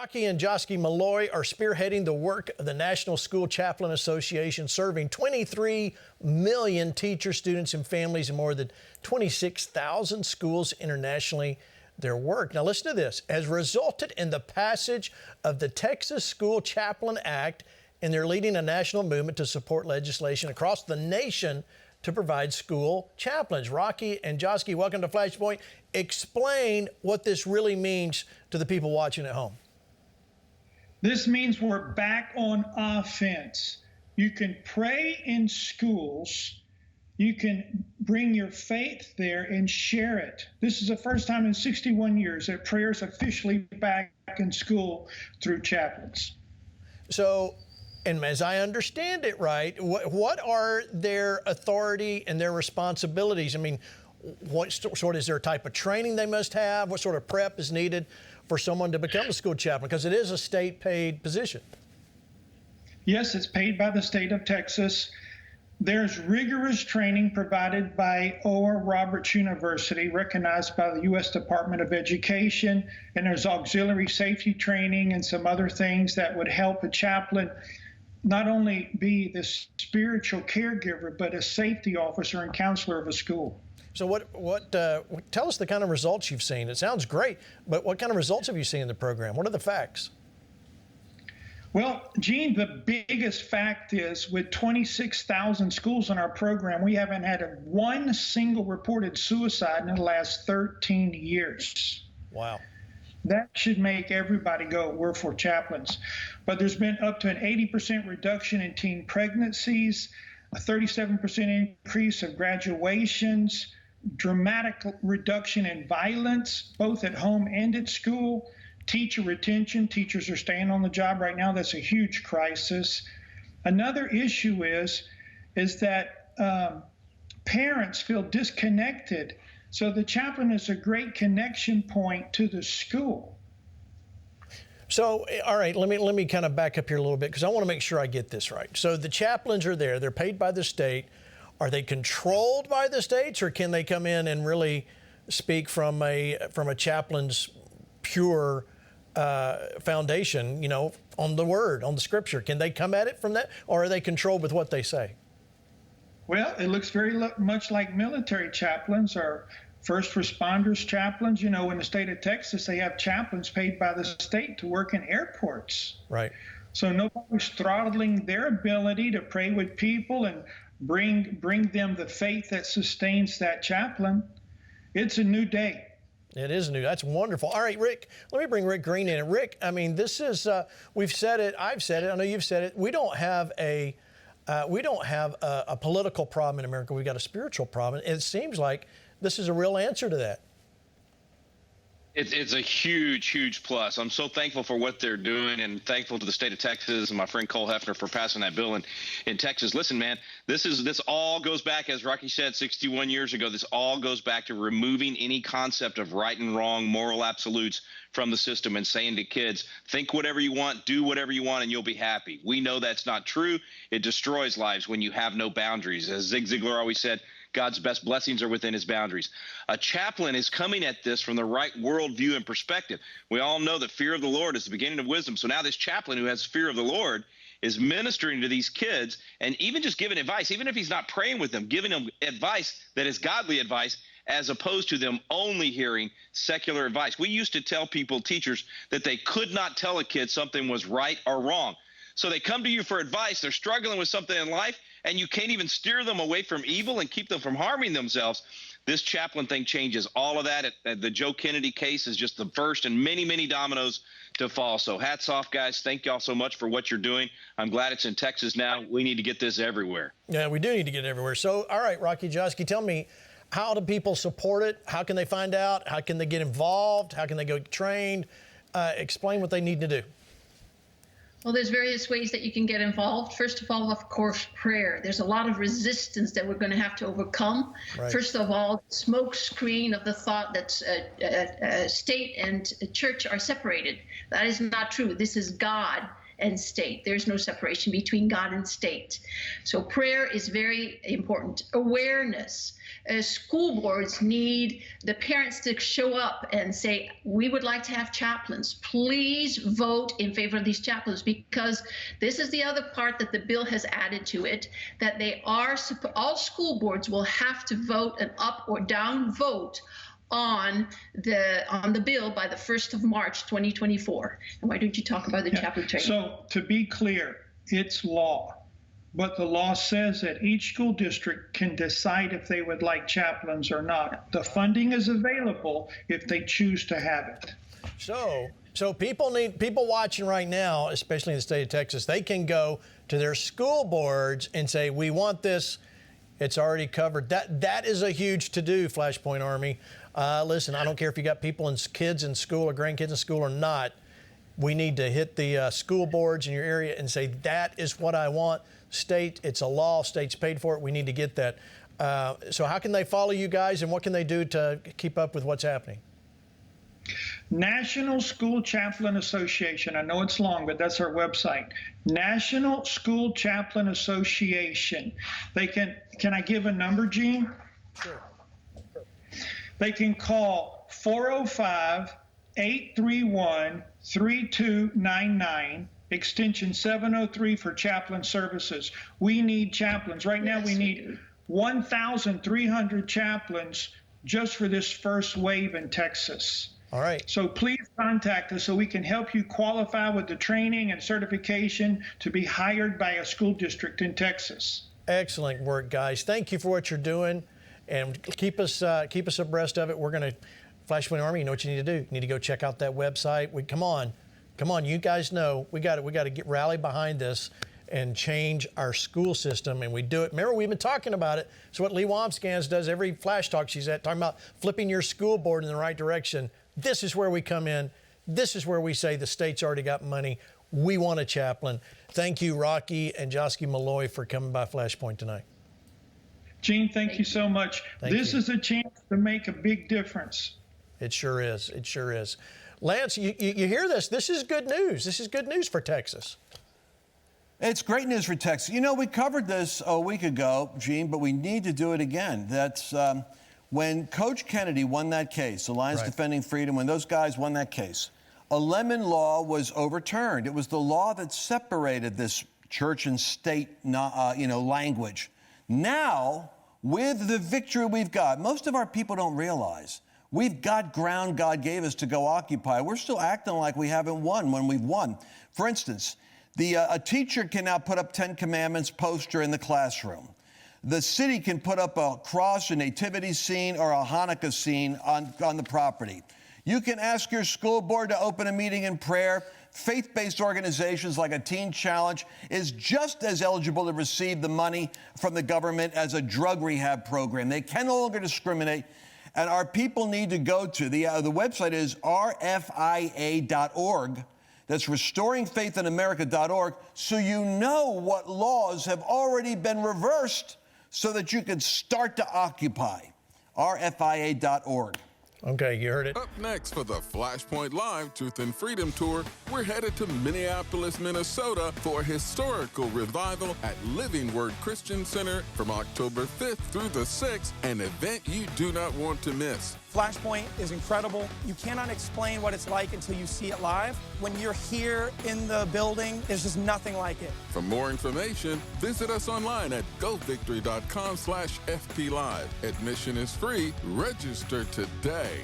Rocky and Joski Malloy are spearheading the work of the National School Chaplain Association, serving 23 million teachers, students, and families in more than 26,000 schools internationally. Their work, now listen to this, has resulted in the passage of the Texas School Chaplain Act, and they're leading a national movement to support legislation across the nation to provide school chaplains. Rocky and Joski, welcome to FlashPoint. Explain what this really means to the people watching at home. This means we're back on offense. You can pray in schools. You can bring your faith there and share it. This is the first time in 61 years that prayer is officially back in school through chaplains. So, and as I understand it, right, what are their authority and their responsibilities? I mean, what sort is there a type of training they must have? What sort of prep is needed for someone to become a school chaplain? Because it is a state-paid position. Yes, it's paid by the state of Texas. There's rigorous training provided by Oral Roberts University, recognized by the U.S. Department of Education, and there's auxiliary safety training and some other things that would help a chaplain not only be the spiritual caregiver, but a safety officer and counselor of a school. So tell us the kind of results you've seen. It sounds great, but what kind of results have you seen in the program? What are the facts? Well, Gene, the biggest fact is with 26,000 schools in our program, we haven't had one single reported suicide in the last 13 years. Wow. That should make everybody go, we're for chaplains. But there's been up to an 80% reduction in teen pregnancies, a 37% increase of graduations, dramatic reduction in violence, both at home and at school. Teacher retention, teachers are staying on the job right now. That's a huge crisis. Another issue is that parents feel disconnected. So the chaplain is a great connection point to the school. So, all right, let me kind of back up here a little bit because I want to make sure I get this right. So the chaplains are there. They're paid by the state. Are they controlled by the states, or can they come in and really speak from a chaplain's pure foundation, you know, on the word, on the scripture? Can they come at it from that, or are they controlled with what they say? Well, it looks very much like military chaplains or first responders chaplains. You know, in the state of Texas, they have chaplains paid by the state to work in airports. Right. So nobody's throttling their ability to pray with people and bring them the faith that sustains that chaplain. It's a new day. It is new. That's wonderful. All right, Rick, let me bring Rick Green in. And Rick, I mean, this is, we've said it, I've said it, I know you've said it. We don't have a political problem in America. We've got a spiritual problem. And it seems like this is a real answer to that. It's a huge, huge plus. I'm so thankful for what they're doing and thankful to the state of Texas and my friend Cole Hefner for passing that bill in Texas. Listen, man, this all goes back, as Rocky said, 61 years ago. This all goes back to removing any concept of right and wrong, moral absolutes from the system and saying to kids, think whatever you want, do whatever you want, and you'll be happy. We know that's not true. It destroys lives when you have no boundaries. As Zig Ziglar always said, God's best blessings are within his boundaries. A chaplain is coming at this from the right worldview and perspective. We all know that fear of the Lord is the beginning of wisdom. So now this chaplain who has fear of the Lord is ministering to these kids and even just giving advice, even if he's not praying with them, giving them advice that is godly advice, as opposed to them only hearing secular advice. We used to tell people, teachers, that they could not tell a kid something was right or wrong. So they come to you for advice. They're struggling with something in life, and you can't even steer them away from evil and keep them from harming themselves. This chaplain thing changes all of that. The Joe Kennedy case is just the first and many, many dominoes to fall. So hats off, guys. Thank y'all so much for what you're doing. I'm glad it's in Texas now. We need to get this everywhere. Yeah, we do need to get it everywhere. So, all right, Rocky, Joski, tell me, how do people support it? How can they find out? How can they get involved? How can they go get trained? Explain what they need to do. Well, there's various ways that you can get involved. First of all, of course, prayer. There's a lot of resistance that we're going to have to overcome. Right. First of all, smoke screen of the thought that state and church are separated. That is not true. This is God and state. There's no separation between God and state. So prayer is very important. Awareness. School boards need the parents to show up and say, we would like to have chaplains. Please vote in favor of these chaplains, because this is the other part that the bill has added to it, that all school boards will have to vote an up or down vote on the bill by the 1st of March 2024. And why don't you talk about the chaplain training? So to be clear, it's law. But the law says that each school district can decide if they would like chaplains or not. The funding is available if they choose to have it. So people watching right now, especially in the state of Texas, they can go to their school boards and say, we want this. It's already covered. That is a huge to-do, FlashPoint Army. Listen, I don't care if you got people and kids in school or grandkids in school or not. We need to hit the school boards in your area and say, that is what I want. State, it's a law. State's paid for it. We need to get that. So how can they follow you guys, and what can they do to keep up with what's happening? National School Chaplain Association. I know it's long, but that's our website. National School Chaplain Association. Can I give a number, Gene? Sure. They can call 405-831-3299. Extension 703 for chaplain services. We need chaplains. Right now we need 1,300 chaplains just for this first wave in Texas. All right. So please contact us so we can help you qualify with the training and certification to be hired by a school district in Texas. Excellent work, guys. Thank you for what you're doing, and keep us abreast of it. We're going to, FlashPoint Army, you know what you need to do. You need to go check out that website. Come on, you guys know we got to rally behind this and change our school system, and we do it. Remember, we've been talking about it. It's what Lee Wambsgans does every Flash Talk she's at, talking about flipping your school board in the right direction. This is where we come in. This is where we say the state's already got money. We want a chaplain. Thank you, Rocky and Josky Malloy, for coming by FlashPoint tonight. Gene, thank you so much. This is a chance to make a big difference. It sure is. It sure is. Lance, you hear this. This is good news. This is good news for Texas. It's great news for Texas. You know, we covered this a week ago, Gene, but we need to do it again. That's when Coach Kennedy won that case, Alliance Defending Freedom, when those guys won that case, a Lemon Law was overturned. It was the law that separated this church and state, language. Now, with the victory we've got, most of our people don't realize we've got ground God gave us to go occupy. We're still acting like we haven't won when we've won. For instance, a teacher can now put up 10 Commandments poster in the classroom. The city can put up a cross, a nativity scene, or a Hanukkah scene on the property. You can ask your school board to open a meeting in prayer. Faith-based organizations like a Teen Challenge is just as eligible to receive the money from the government as a drug rehab program. They can no longer discriminate. And our people need to go to, the website is rfia.org. That's restoringfaithinamerica.org, so you know what laws have already been reversed so that you can start to occupy. rfia.org. Okay, you heard it. Up next for the FlashPoint Live Truth and Freedom Tour, we're headed to Minneapolis, Minnesota for a historical revival at Living Word Christian Center from October 5th through the 6th, an event you do not want to miss. FlashPoint is incredible. You cannot explain what it's like until you see it live. When you're here in the building, there's just nothing like it. For more information, visit us online at govictory.com/FPLive. Admission is free. Register today.